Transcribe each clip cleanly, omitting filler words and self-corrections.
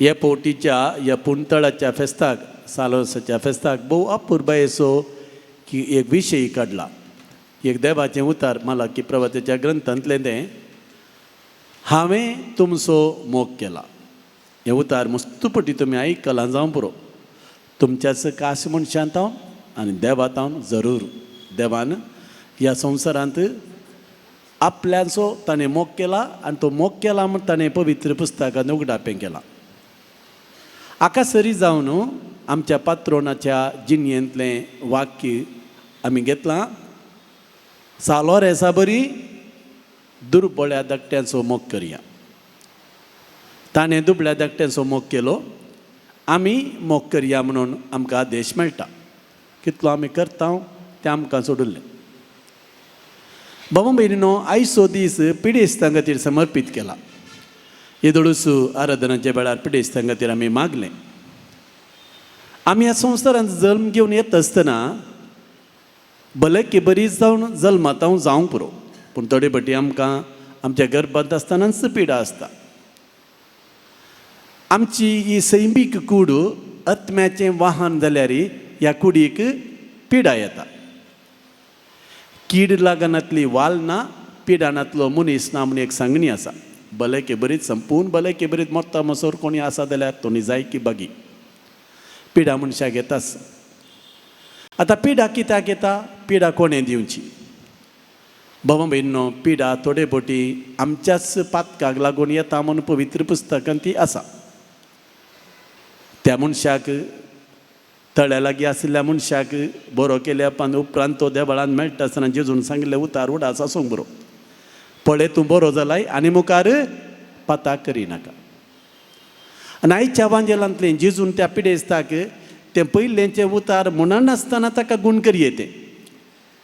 ह्या पोवटीच्या ह्या पुणतळाच्या फेस्ताक सालोसाच्या फेस्ताक भोव अपुरबायेचो की एक विशय काडला. एक देवाचें उतार मला की प्रवतेच्या ग्रंथांतलें तें हांवें तुमचो मोग केला. हें उतार मस्तपटी तुमी आयकलां जावं पुरो. तुमच्याच काश मनशांत हांव आनी देवात हांव जरूर. देवान ह्या संवसारांत आपल्याचो ताणें मोग केला आनी तो मोग केला म्हूण ताणें पवित्र पुस्तकान उगडापें केलां. आकासरी जावन आमच्या पात्रोनाच्या जिणयेंतलें वाक्य आमी घेतलां. सालोर येसा बरी दुर्बळ्या धाकट्यांचो मोग करया. ताणें दुबळ्या धाकट्यांचो मोग केलो. आमी मोग करया म्हणून आमकां आदेश मेळटा. कितलो आमी करता तें आमकां सोडुल्लें. भाव भयणीनो, आयचो दीस पिडेस्तां खातीर समर्पीत केला. येदोळूस आराधनाच्या वेळार पिडेस्तां खातीर आमी मागलें. आमी ह्या संवसारांत जल्म घेवन येता आसतना भले की बरी जावन जल्मांत जावंक पुरो, पूण थोडे फावटी आमकां आमच्या गर्भांत आसतनाच पिडा आसता. आमची ही सैमीक कूड आत्म्याचें वाहन जाल्यार ह्या कुडीक पिडा येता. कीड लागनातली वाल ना, पिडानातलो मनीस ना म्हूण एक सांगणी आसा. भले के बरीच संपूर्ण भले के बरीच मोत्ता मसोर कोणी आसा जाल्यार तोनी जाय की बागी पिडा मनशाक येताच. आतां पिडा कित्याक येता? पिडा कोणें दिवची? भाव भयणीनो, पिडा थोडे फावटी आमच्याच पातकाक लागून येता म्हूण पवित्र पुस्तकांत ती आसा. त्या मनशाक तळ्या लागीं आशिल्ल्या मनशाक बरो केल्या उपरांत तो देवळान मेळटा आसतना जेजून सांगिल्लें उतार उडास आसूंक बरो. पळय तूं बरो जालाय आनी मुखार पाताक करिनाका. आनी आयच्या वांजेलांतलें जेजून त्या पिडेस्ताक तें पयलेंचें उतार म्हणून नासतना ताका गूण करये तें.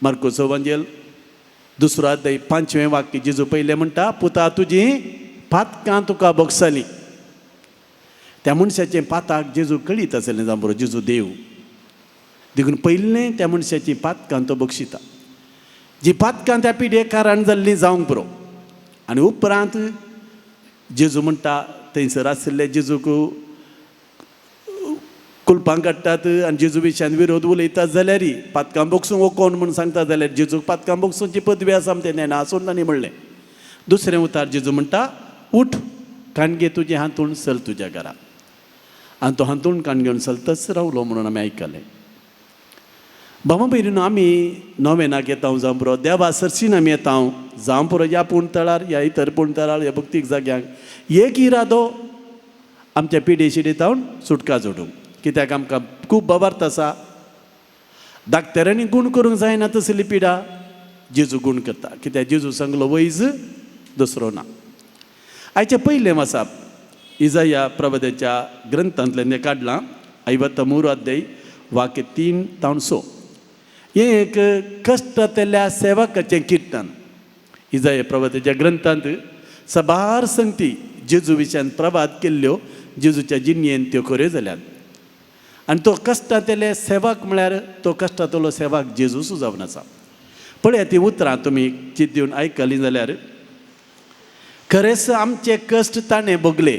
मार्कोचो वांजेल 2 अध्याय 5वें वाक्य जेजू पयलें म्हणटा, पुता तुजीं पातकां तुका बगसलीं. त्या मनशाचें पाताक जेजू कळीत आसलें जावं बरो. जेजू देव देखून पयलें त्या मनशाची पातकां तो बक्षिता. जी पातकां त्या पिडेकारान जाल्लीं जावंक पुरो. आनी उपरांत जेजू म्हणटा थंयसर आशिल्ले जेजूक कुलपां काडटात आनी जेजू विशयान विरोध उलयतात जाल्यार पातकां बगसूंक ओकोन म्हूण सांगता जाल्यार जेजूक पातकां बगसूंची पदवी आसा तें नेना आसून तांणी म्हणलें. दुसरें उतार जेजू म्हणटा, उठ काणगे तुजें हातून चल तुज्या घरा. आनी तो हातून काण घेवन चलतच रावलो म्हणून आमी आयकलें. भाव भयणीनो, आमी नोवेनाक येता जावं पुरो, देवा सर्सीन आमी येता जावं पुरो. ह्या पुणतळार ह्या इतर पुणतळार ह्या भक्तीक जाग्यांक एक इरादो आमच्या पिडे शिडेत सुटका जोडूंक. कित्याक आमकां खूब बाबार्थ आसा. धाकटेऱ्यांनी गूण करूंक जायना तसली पिडा जेजू गूण करता. कित्याक जेजू सांगलो वैज दुसरो ना. आयचें पयलें वचप इजाया प्रवदेच्या ग्रंथांतल्यान तें काडलां. 53 अध्याय वाक्य 3 ते 6. हें एक कश्टांतल्या सेवकाचें किर्तन. इजाया प्रवदेच्या ग्रंथांत सबार संगती जेजू विशयान प्रभात केल्ल्यो जेजूच्या जिणयेन त्यो खऱ्यो जाल्यात. आनी तो कश्टांतले सेवक म्हळ्यार तो कश्टांतलो सेवक जेजूच जावन आसा. पळय ती उतरां तुमी चित दिवन आयकलीं जाल्यार खरेंच आमचे कश्ट ताणें भोगले.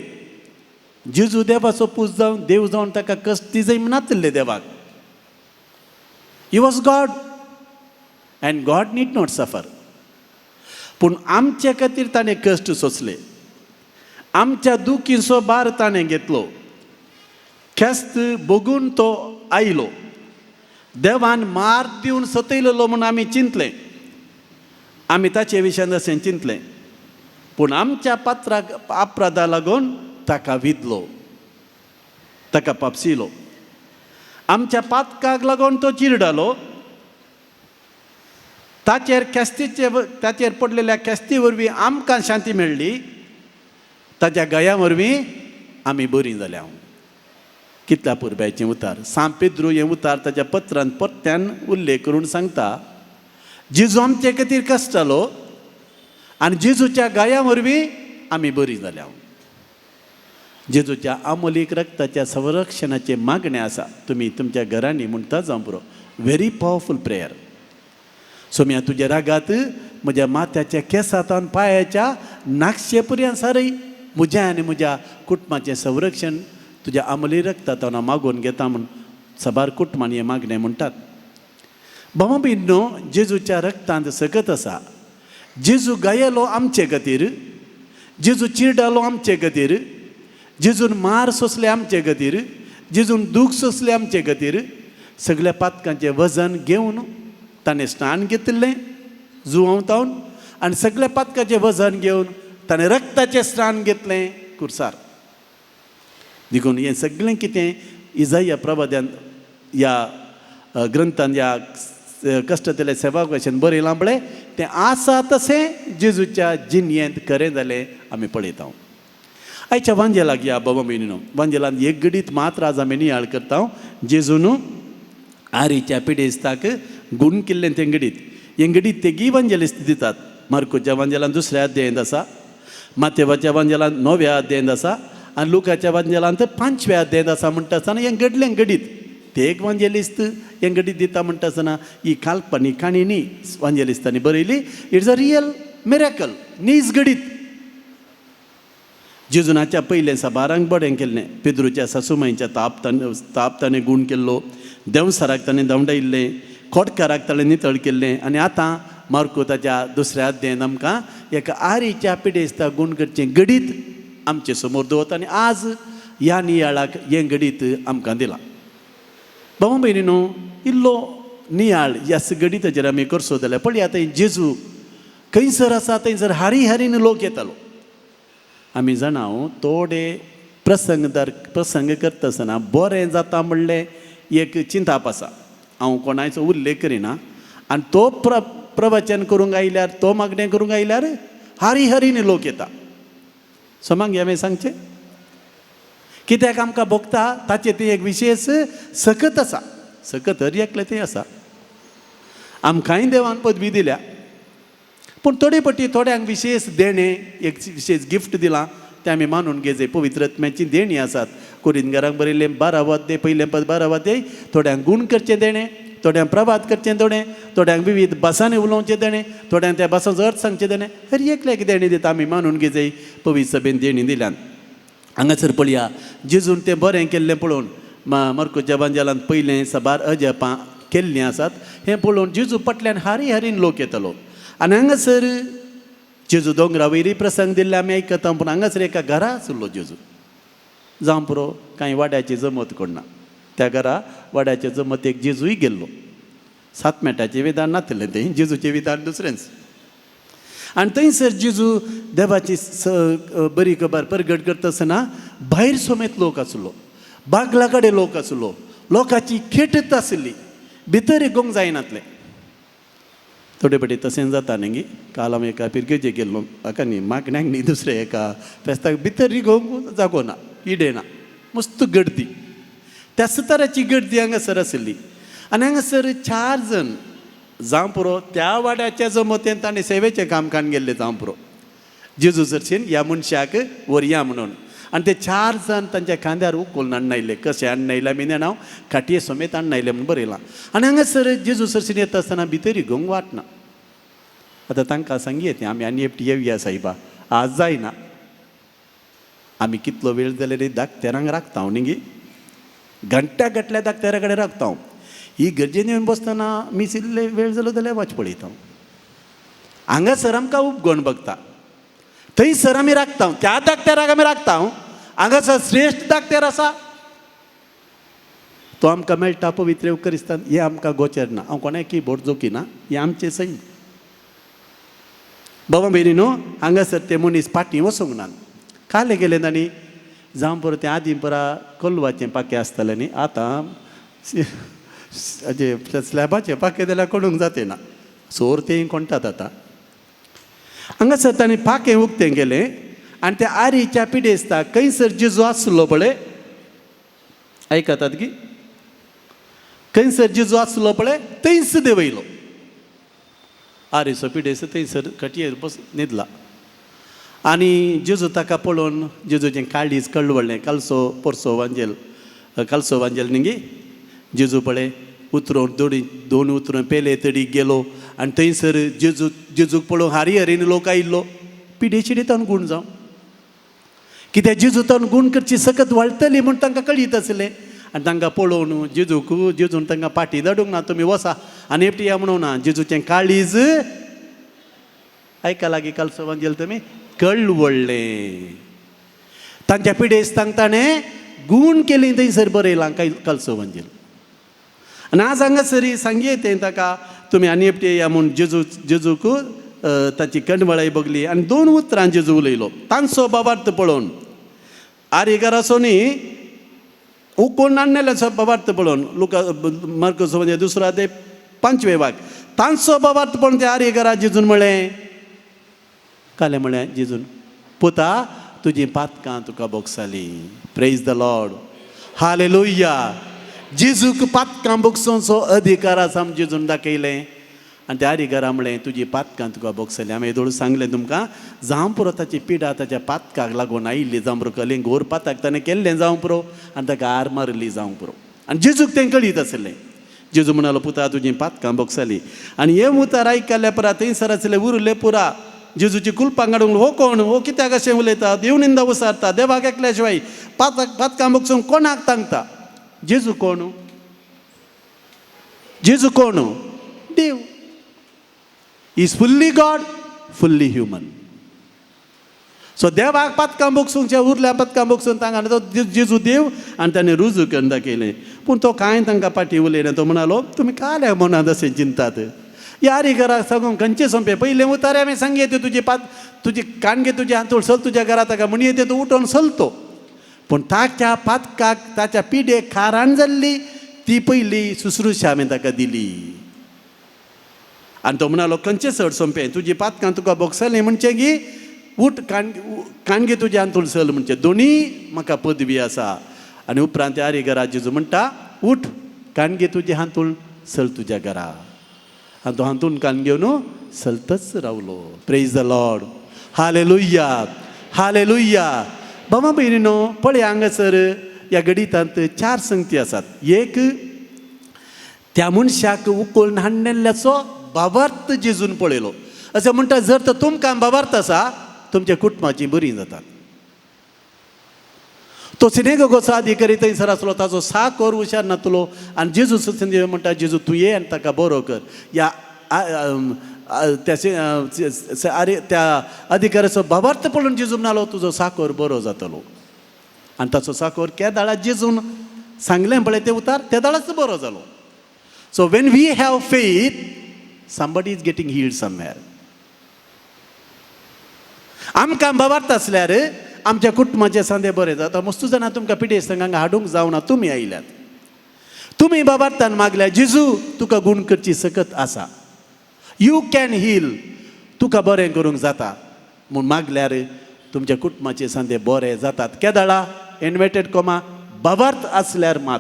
जेजू देवाचो पूज जावन देव जावन ताका कश्ट ती नासले देवाक. He was God and God need not suffer. पूण आमचे खातीर ताणें कश्ट सोंसले. आमच्या दुखीचो भार ताणें घेतलो. ख्यास्त भोगून तो आयलो. देवान मार दिवन सतयलेलो म्हूण आमी चिंतलें. आमी ताचे विशयान अशें चिंतलें. पूण आमच्या पात्राक अपराधा लागून ताका विधलो, ताका पापसिलो. आमच्या पातकाक लागून तो चिरडालो. ताचेर पडलेल्या ख्यास्ती वरवीं आमकां शांती मेळ्ळी. ताच्या गया वरवीं आमी बरीं जाल्या. कितल्या पुरब्याचें उतार. सांत पेद्रू हें उतार ताच्या पत्रांत परत्यान उल्लेख करून सांगता, जेजू आमचे खातीर कश्टालो आनी जेजूच्या गाया वरवीं आमी बरीं जाल्या. जेजूच्या अमोलीक रक्ताच्या संरक्षणाचे मागणें आसा. तुमी तुमच्या घरांनी म्हणटा जावं पुरो. Very powerful prayer. सोम्या तुज्या रागात म्हज्या माथ्याच्या केंसांत पांयाच्या नाखशे पर्यंत सारय म्हज्या आनी म्हज्या कुटुंबाचें संरक्षण तुज्या अमली रक्तांत हांव मागून घेता म्हूण सबार कुटुंबान हें मागणें म्हणटात. भावा भयणीनो, जेजूच्या रक्तांत सकत आसा. जेजू गायलो आमचे खातीर, जेजू चिर्डालो आमचे खातीर, जेजून मार सोंसले आमचे खातीर, जेजून दूख सोंसले आमचे खातीर. सगळ्या पातकांचें वजन घेवन ताणें स्नान घेतिल्लें जुवांतावन, आनी सगळ्या पातकाचें वजन घेवन ताणें रक्ताचें स्नान घेतलें कुर्सार. देखून हें सगळें कितें इजाया प्रवाद्यान ह्या ग्रंथान ह्या कश्टतले सेवाक भाशेन बरयलां पळय, तें आसा तशें जेजूच्या जिणयेंत खरें जालें आमी पळयता. आयच्या वांजेलाक या बाबा भयणीनो, वांजेलांत एक घडीत मात्र आज आमी नियाळ करता. जेजून आरीच्या पिडेस्ताक गूण केल्लें तें घडीत. हें घडीत तेगी वांजेलिस्ट दितात. मार्कोच्या वांजेलांत 2ऱ्या अध्यायांत आसा, मातेवाच्या वांजेलांत 9व्या अध्यायांत आसा, आनी लुकाच्या वांजेलांत 5व्या अध्यायांत आसा. म्हणटा आसतना हें घडलें घडीत. ते एक वांजेलिस्त हें घडीत दिता म्हणटा आसतना ही काल्पनीक काणी न्ही वांजेलिस्तांनी बरयली. इट्स अ रियल मिरेकल, न्हीज घडीत. जेजुनाच्या पयलें साबारांक बरें केल्लें. पेद्रूच्या सासूमाईच्या ताप ताणें गूण केल्लो, देंवसाराक ताणें दवडायिल्लें, खोडकाराक ताणें नितळ केल्लें. आनी आतां मार्को ताच्या 2ऱ्या अध्यायान आमकां एका आरीच्या पिडेस्ताक गूण करचें घडीत आमचे समोर दवरता. आनी आज ह्या नियाळाक हें घडीत आमकां दिलां. भावा भयणीनो, इल्लो नियाळ ह्या घडीताचेर आमी करचो जाल्यार पळय आतां जेजू खंयसर आसा थंयसर हारी हारीन लोक येतालो. आमी जाणा थोडे प्रसंग करता आसतना बरें जाता म्हणलें एक चिंताप आसा. हांव कोणाचो उल्लेख करिना. आनी तो प्रवचन करूंक आयल्यार, तो मागणें करूंक आयल्यार हारी हारीन लोक येता. सोमांग हांवें सांगचें कित्याक आमकां भोगता ताचेर तें एक विशेश सकत आसा. सकत हर एकलें तें आसा. आमकांय देवान पदवी दिल्या, पूण थोडे पटी थोड्यांक विशेश देणें, एक विशेश गिफ्ट दिलां तें आमी मानून घेवचें. पवित्र आत्म्याची देणी आसात. कोरिंथीकांक बरयलें 12 अध्याय, पयलें पद 12 अध्याय. थोड्यांक गूण करचें देणें, थोड्यांक प्रभात करचें देणें, थोड्यांक विविध भासांनी उलोवचें देणें, थोड्यांक त्या भासांचो अर्थ सांगचें देणें. हर एकल्याक देणी दिता आमी मानून घेवचें. पवित्र सभेन देणी दिल्यान. हांगासर पळया, जेजून तें बरें केल्लें पळोवन मार्कोच्या वांजेलांत पयलें साबार अजापां केल्लीं आसात. हें पळोवन जेजू फाटल्यान हारी हारीन लोक येतालो. आनी हांगासर जेजू दोंगरा वयरी प्रसंग दिल्ले आमी आयकता. पूण हांगासर एका घरा आसलो जेजू. जावं पुरो कांय वाड्याची जमत कोणना. त्या घरा वाड्याच्या जमतेक जेजूय गेल्लो. 7 मेटाचें विधान नासलें तें, जेजूचें विधान दुसरेंच. आनी थंयसर जेजू देवाची बरी खबर परगट करता आसतना भायर सोमेत लोक आसलो, बागला कडेन लोक आसलो, लोकांची खेटत आसली. भितर येवंक जायनासलें. थोडे फावटी तशें जाता न्ही. काल हांव एका पिरगेचेर गेल्लो, हाका न्ही मागण्यांक न्ही दुसऱ्या एका फेस्ताक भितर रिगोवंक जागो ना, इडेना, मस्त गर्दी. त्याच तराची गर्दी हांगासर आसली. आनी हांगासर 4 जण जावं पुरो त्या वाड्याच्या जमतेन ताणें सेवेचें काम कान गेल्लें जावं पुरो. जेजू सरशीन ह्या मनशाक व्हरया म्हणून. आनी ते 4 जण तांच्या खांद्यार उखलून हाडनायले. कशें हाडनायले आमी हांव खाटये समेत हाडनायले म्हणून बरयलां. आनी हांगासर जेजू सरशीन येता आसतना भितर घेवंक वाटना. आतां तांकां सांगया आमी आनी एकटी येवया सायबा, आज जायना. आमी कितलो वेळ जाल्यार 13 राखता हांव न्ही, घंट्या गटल्या 13 कडेन राखता हांव. ही गरजेन येवन बसतना मिस इल्ले वेळ जालो जाल्यार वाच पळयता. हांगासर आमकां उपगण बगता, थंयसर आमी राखता. त्या 13 आमी राखता. हांगासर श्रेश्ठ दाखतेर आसा तो आमकां मेळटा पवित्र युकरिस्तान. हें आमकां गोचर ना. हांव कोणाकी बोट जोकिना, हें आमचें सैम. बाबा भयणीनो, हांगासर ते मनीस फाटीं वचूंक ना. काले गेले तांणी जावं पळय तें आदीं परा कोलवाचें पाकें आसतालें न्ही. आतां हाजे स्लॅबाचें पाकें जाल्यार कोणूंक जातें ना. सोर तें कोणटात आतां. हांगासर ताणें पाकें उक्तें गेलें. आनी त्या आरीच्या पिडेस्ताक खंयसर जेजू आसलो पळय, आयकतात की खंयसर जेजू आसलो पळय थंयच देंवयलो. आरीचो पिडेस्त थंयसर खटयेर बस न्हिदला. आनी जेजू ताका पळोवन जेजूचें काळीज कळवळ्ळें. कालचो वांजेल न्ही गे. जेजू पळय उतरोवन दोन उतरोवन पेले तडीक गेलो. आनी थंयसर जेजूक पळोवन हारी हारीन लोक आयिल्लो. पिडे शिडे तावन गूण जावं. कित्याक जेजूतान गूण करची सकत वाडटली म्हूण तांकां कळीत आसलें आनी तांकां पळोवन जेजून तांकां पाटी धाडूंक ना तुमी वसा आनी एपटी या म्हणून ना जेजूचें काळीज आयका लागीं कालचो वांजेल तुमी कळवळ्ळें तांच्या पिडेस्त तांकां ताणें गूण केली थंयसर बरयलां कालचो वांजेल आनी आज हांगासरी सांगये तें ताका तुमी आनी एपटी या म्हूण जेजूक ताची कणवळाय बगली आनी 2 उतरां जेजू उलयलो तांचो बाबार्थ पळोवन आरेगराचो न्ही कोण नाडलेलो बाबार्थ पळोवन मार्कस म्हणजे 2 अध्याय 5वें वाक्य तांचो बाबार्थ पळोवन त्या आरेगरा जेजून म्हळें काले म्हळें जेजून पुता तुजीं पातकां तुका बोगसालीं प्रेज द लॉर्ड हालेलुया जेजूक पातकां बोगसोवचो अधिकार आसा म्हूण जेजून दाखयलें आनी त्या आरेगरा म्हळें तुजीं पातकां तुका बोगसलीं हांवें येदोळ सांगलें तुमकां जावं पुरो ताची पिडा ताच्या पातकाक लागून आयिल्ली जावं पुरो कलें घोर पाताक ताणें केल्लें जावं पुरो आनी ताका आर मारली जावं पुरो आनी जेजूक तें कळीत आसलें जेजू म्हणालो पुता तुजीं पातकां बोगसालीं आनी हे उतार आयकल्या पुरा थंयसर आसले उरले पुरा जेजूची कुलपां काडूंक हो कोण हो कित्याक अशें उलयता देव निंदा उसारता देवाक एकल्या शिवाय पातकां बोगसूंक कोणाक सांगता जेजू कोण देव is fully God fully human so देवाक पातकां बोगसूंकच्या उरल्या पातकां बोगसून तांकां तो जेजू देव आनी ताणें रुजू करून दाखयलें पूण तो कांय तांकां पाटी उलयना तो म्हणालो तुमी काल्याक मनांत अशें चिंतात यारी घराक सांगून खंयचें सोंपें पयलें उतारे हांवें सांगी येते तुजी काणगे तुजे हातूंत चल तुज्या घरा ताका म्हणी येते तूं उठोवन चलतो पूण ताच्या पातकाक ताच्या पिडेक खाराण जाल्ली ती पयली शुश्रुशा हांवें ताका दिली आनी तो म्हणालो खंयचें चड सोंपें तुजी पातकां तुका बोगसलें म्हणचें की उठ काणगे तुज्या हातूंत चल म्हणचें दोनीय म्हाका पदवी आसा आनी उपरांत त्या आरेगरा जेजू म्हणटा उठ काणगे तुज्या हातूंत चल तुज्या घरा आनी तो हातून कान घेवन चलतच रावलो praise the Lord hallelujah hallelujah बाबा भयणीनो पळय हांगासर ह्या गणितांत 4 संगती आसात एक त्या मनशाक उखलून हाडलेल्याचो बाबार्थ जेजून पळयलो अशें म्हणटा जर तर तुमकां बाबार्थ आसा तुमच्या कुटुंबाची बरी जातात तो सिनेगोगाचो अधिकारी थंयसर आसलो ताचो 6 कोर हुशार नातलो आनी जेजू म्हणटा जेजू तूं ये आनी ताका बरो कर ह्या त्या अधिकाऱ्याचो बाबार्थ पळोवन जेजू म्हणालो तुजो 6 कोर बरो जातलो आनी ताचो 6 कोर त्या दाळा जेजून सांगलें पळय तें उतार त्या दाळाच बरो जालो so when we have faith somebody is getting healed somewhere आमकां बाबार्थ आसल्यार आमच्या कुटुंबाचे सांदे बरे जाता मस्तू जाणां तुमकां पिडेस्त हांगा हाडूंक जावना तुमी आयल्यात तुमी बाबार्थान मागल्या जेजू तुका गूण करची सकत आसा यू कॅन हील तुका बरें करूंक जाता म्हूण मागल्यार तुमच्या कुटुंबाचे सांदे बरे जातात केदाळा इन्वर्टेड कॉमा बाबार्थ आसल्यार मात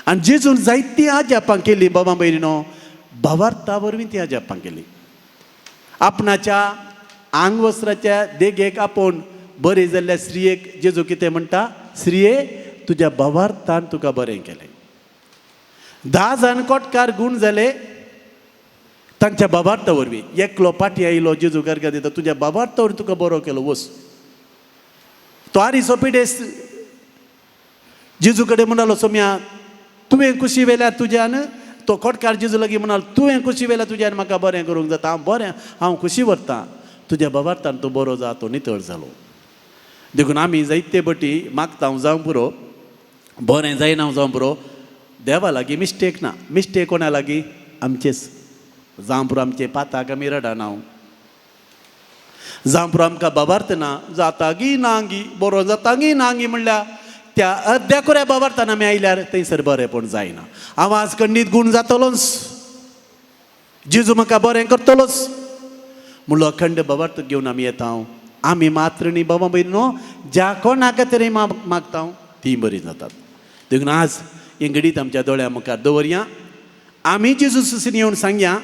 आनी जेजून जायतीं आजापां केली बाबा भयणीनो बाबार्था वरवीं ती आजापां केली आपणाच्या आंग वस्त्राच्या देगेक आपोवन बरी जाल्ल्या स्त्रियेक जेजू कितें म्हणटा स्त्रिये तुज्या बाबार्थान तुका बरें केलें 10 जाण कोटकार गूण जाले तांच्या बाबार्था वरवीं एकलो पाटी आयलो जेजू गारगा दिता तुज्या बाबार्था वरवीं तुका बरो केलो वस तो आरिसो पिडेस्त जेजू कडेन म्हणालो सोम्या तुवें कुशी वेल्यार तुज्यान तो कोटकार जेजू लागीं म्हणालो तुवें कुशी वेल्यार तुज्यान म्हाका बरें करूंक जाता हांव खुशी व्हरतां तुज्या बाबार्थान तूं बरो जा तो नितळ जालो देखून आमी जायते बटी मागता हांव जावं पुरो बरें जायना हांव जावं पुरो देवा लागीं मिस्टेक ना मिस्टेक कोणा लागीं आमचेच जावं पुरो आमचे पाताक आमी रडना हांव जावं पुरो आमकां बाबार्थ ना जाता गी ना गी बरो जाता गी ना गी म्हणल्यार त्या अर्द्याकुऱ्या बाबार्थान आमी आयल्यार थंयसर बरेंपण जायना हांव आज खंडीत गूण जातलोच जेजू म्हाका बरें करतलोच म्हणलो अखंड बाबार्थ घेवन आमी येता आमी मात्र न्ही बाबा भयणीनो ज्या कोणाका तरी मागता ती बरी जातात देखून आज हें घडीत आमच्या दोळ्या मुखार दवरया आमी जेजू सुसीन येवन सांगया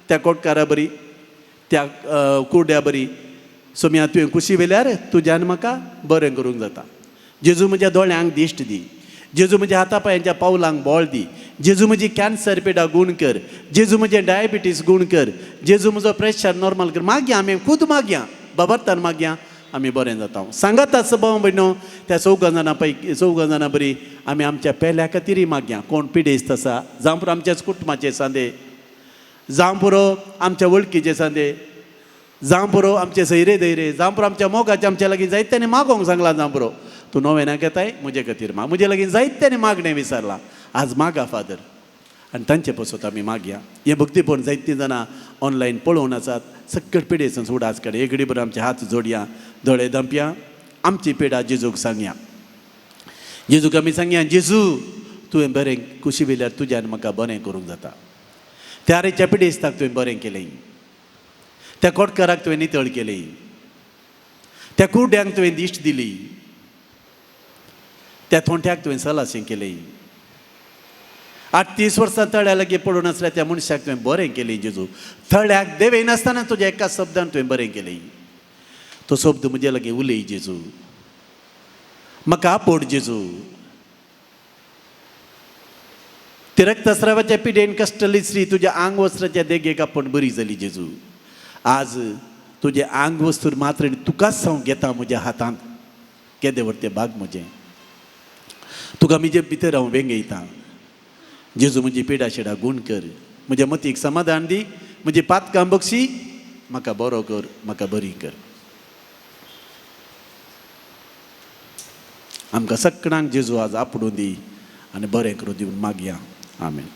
त्या कोटकारा बरी त्या कुरड्या बरी सोम्या तुवें कुशी वेल्यार तुज्यान म्हाका बरें करूंक जाता जेजू म्हज्या दोळ्यांक दिश्ट दी जेजू म्हज्या हाता पांयांच्या पावलांक बळ दी जेजू म्हजी कॅन्सर पिडा गूण कर जेजू म्हजें डायबिटीस गूण कर जेजू म्हजो प्रेशर नॉर्मल कर मागया आमी खूद मागया बाबार्थान मागया आमी बरें जाता सांगात आसा भाव भयणो त्या 4 जाणां पैकी 4 जाणां बरी आमी आमच्या पेल्या खातीरय मागया कोण पिडेस्त आसा जावं पुरो आमच्याच कुटुंबाचे सांदे जावं पुरो आमच्या वळखीचे सांदे जावं पुरो आमचे सैरे धैरे जावं पुरो आमच्या मोगाचे आमच्या लागीं जायत्यांनी मागोंक सांगला जावं पुरो तूं नोवेनाक घेताय म्हजे खातीर माग म्हजे लागीं जायत्यांनी मागणें विचारलां आज मागा फादर आनी तांचे पासून आमी मागया हें भक्तीपण जायतीं जाणां ऑनलायन पळोवन आसात सकट पिडेसून सोडा आज कडेन एक बरोबर आमचे हात जोडया दोळे धांपया आमची पिडा जेजूक सांगया जेजूक आमी सांगया जेजू तुवें बरें कुशी वेल्यार तुज्यान म्हाका बरें करूंक जाता त्या रेच्या पिडेस्ताक तुवें बरें केलें त्या कोटकाराक तुवें नितळ केली त्या कुड्यांक तुवें दिश्ट दिली त्या थोंट्याक तुवें सलासें केलें 38 वर्सां थळ्या लागीं पडून आसल्या त्या मनशाक तुवें बरें केलें जेजू थळ्याक देवे नासतना तुज्या एका शब्दान तुवें बरें केलें तो शब्द म्हजे लागीं उलय जेजू म्हाका आपड जेजू ते रक्तस्रावाच्या पिडेन कश्टली स्त्री तुज्या आंग वस्त्राच्या देगेक आपण बरी जाली जेजू आज तुजे आंग वस्त्र मात्र तुकाच हांव घेता म्हज्या हातांत केदे व्हर तें भाग म्हजें तुका म्हजे भितर हांव वेंगयतां जेजू म्हजी पिडा शिडा गूण कर म्हज्या मतीक समाधान दी म्हजी पातकां बक्षी म्हाका बरो कर म्हाका बरी कर आमकां सगळ्यांक जेजू आज आपडून दी आनी बरें करून दिवन मागया आमेन